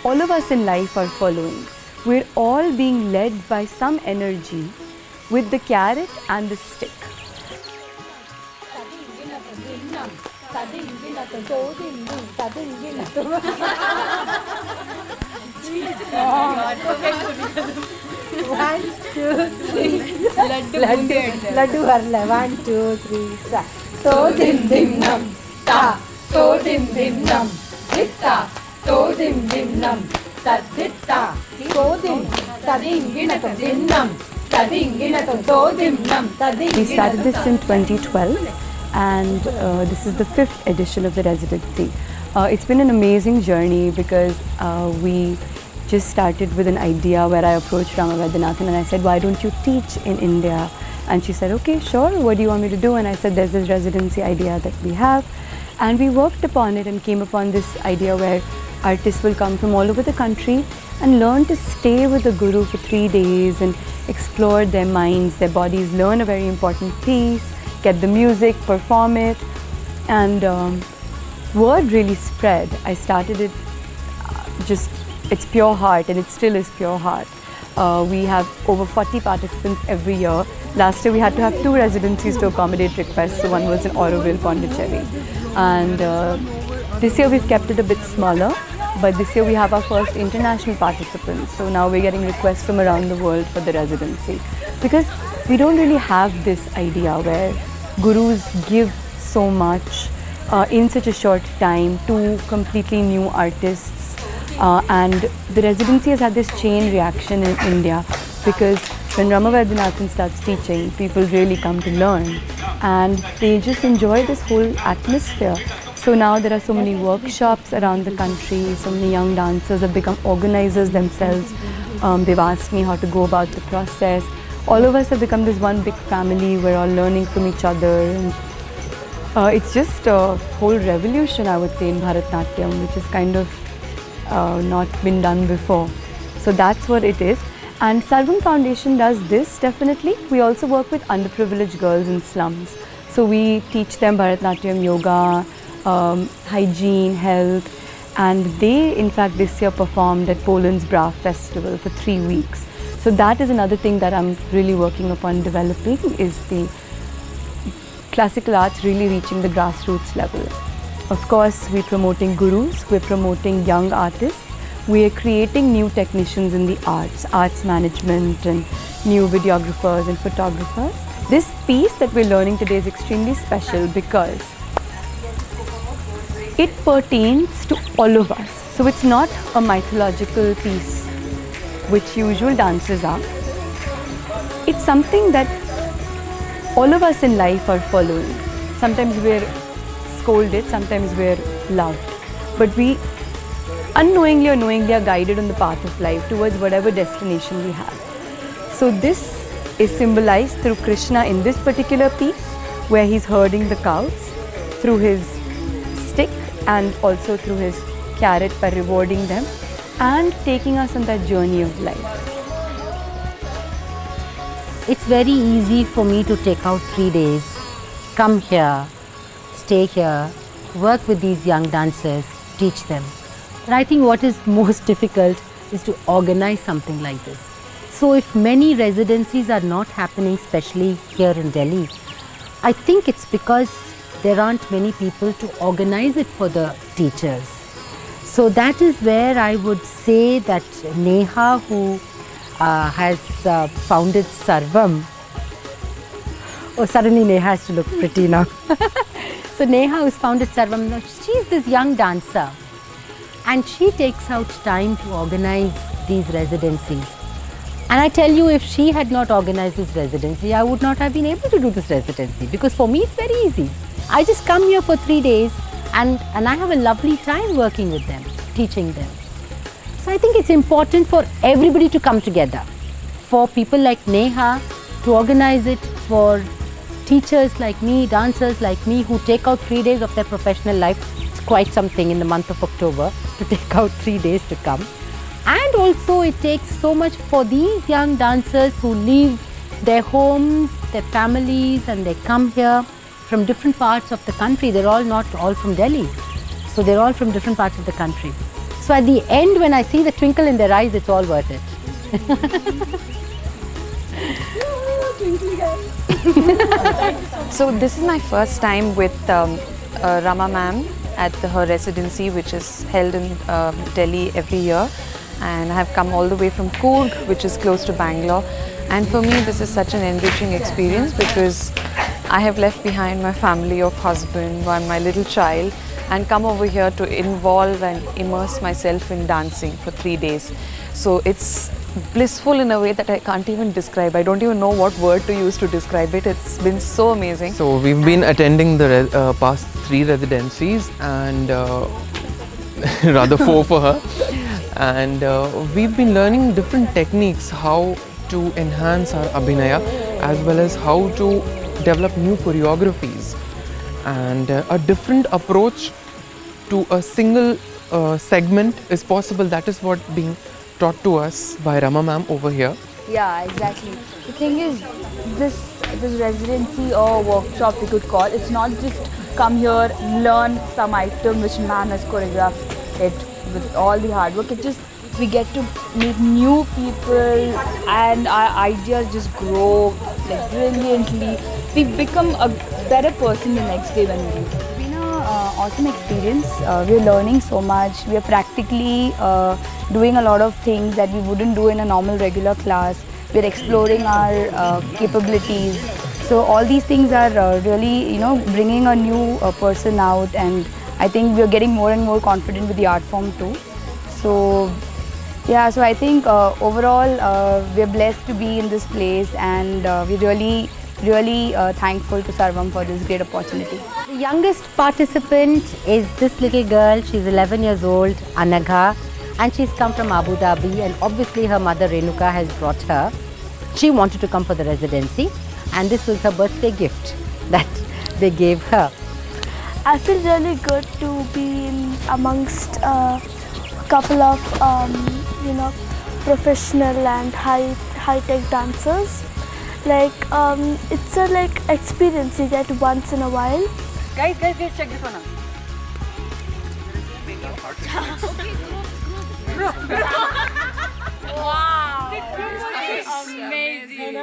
all of us in life are following. We're all being led by some energy with the carrot and the stick. One, two, three. Laddu varla. 1, 2, 3, start. To dim dim nam ta. To dim dim nam ditta. To dim dim nam taditta. To dim tadim ginatam dim nam tadim ginatam to dim nam tadim. We started this in 2012, and this is the 5th edition of the residency. It's been an amazing journey because we just started with an idea where I approached Rama Vaidyanathan and I said, why don't you teach in India? And she said, okay, sure, what do you want me to do? And I said, there's this residency idea that we have. And we worked upon it and came upon this idea where artists will come from all over the country and learn to stay with the Guru for 3 days and explore their minds, their bodies, learn a very important piece, get the music, perform it. And word really spread. I started it it's pure heart, and it still is pure heart. We have over 40 participants every year. Last year we had to have 2 residencies to accommodate requests, so one was in Auroville, Pondicherry. And this year we've kept it a bit smaller, but this year we have our first international participants. So now we're getting requests from around the world for the residency. Because we don't really have this idea where gurus give so much in such a short time to completely new artists. And the residency has had this chain reaction in India, because when Rama Vaidyanathan starts teaching, people really come to learn and they just enjoy this whole atmosphere. So now there are so many workshops around the country, so many young dancers have become organizers themselves. They've asked me how to go about the process. All of us have become this one big family, we're all learning from each other. And, it's just a whole revolution, I would say, in Bharatnatyam, which is kind of not been done before. So that's what it is. And Sarvam Foundation does this definitely. We also work with underprivileged girls in slums. So we teach them Bharatnatyam, yoga, hygiene, health, and they in fact this year performed at Poland's Bra Festival for 3 weeks. So that is another thing that I'm really working upon developing, is the classical arts really reaching the grassroots level. Of course, we're promoting gurus, we're promoting young artists, we're creating new technicians in the arts management, and new videographers and photographers. This piece that we're learning today is extremely special because it pertains to all of us. So it's not a mythological piece, which usual dances are. It's something that all of us in life are following. Sometimes we're scolded, sometimes we're loved, but we unknowingly or knowingly are guided on the path of life towards whatever destination we have. So this is symbolized through Krishna in this particular piece, where he's herding the cows through his stick and also through his carrot by rewarding them and taking us on that journey of life. It's very easy for me to take out 3 days, come here, stay here, work with these young dancers, teach them. But I think what is most difficult is to organize something like this. So if many residencies are not happening, especially here in Delhi, I think it's because there aren't many people to organize it for the teachers. So that is where I would say that Neha, who has founded Sarvam. Oh, suddenly Neha has to look pretty now. So Neha, who's founded Sarvam, she's this young dancer, and she takes out time to organize these residencies. And I tell you, if she had not organized this residency, I would not have been able to do this residency, because for me it's very easy. I just come here for 3 days and I have a lovely time working with them, teaching them. So I think it's important for everybody to come together. For people like Neha to organize it, for teachers like me, dancers like me who take out 3 days of their professional life. It's quite something in the month of October to take out 3 days to come. And also it takes so much for these young dancers who leave their homes, their families, and they come here from different parts of the country. They're all not all from Delhi. So they're all from different parts of the country. So at the end, when I see the twinkle in their eyes, it's all worth it. So this is my first time with Rama ma'am at her residency, which is held in Delhi every year, and I have come all the way from Coorg, which is close to Bangalore, and for me this is such an enriching experience because I have left behind my family of husband and my little child and come over here to involve and immerse myself in dancing for 3 days. So it's blissful in a way that I can't even describe. I don't even know what word to use to describe it. It's been so amazing. So we've been attending the past 3 residencies and rather 4 for her, and we've been learning different techniques, how to enhance our abhinaya as well as how to develop new choreographies, and a different approach to a single segment is possible. That is what being taught to us by Rama ma'am over here. Yeah, exactly. The thing is, this residency or workshop we could call, it's not just come here, learn some item which ma'am has choreographed it with all the hard work. It just, we get to meet new people and our ideas just grow like brilliantly. We become a better person the next day when we leave. It's been an awesome experience. We're learning so much. We are practically doing a lot of things that we wouldn't do in a normal regular class. We're exploring our capabilities. So all these things are really, you know, bringing a new person out, and I think we're getting more and more confident with the art form too. So yeah, so I think overall we're blessed to be in this place, and we're really thankful to Sarvam for this great opportunity. The youngest participant is this little girl. She's 11 years old, Anagha, and she's come from Abu Dhabi, and obviously her mother Renuka has brought her. She wanted to come for the residency, and this was her birthday gift that they gave her. I feel really good to be amongst a couple of you know, professional and high-tech dancers. Like it's a experience you get once in a while. Guys, check this one out. Wow! Amazing!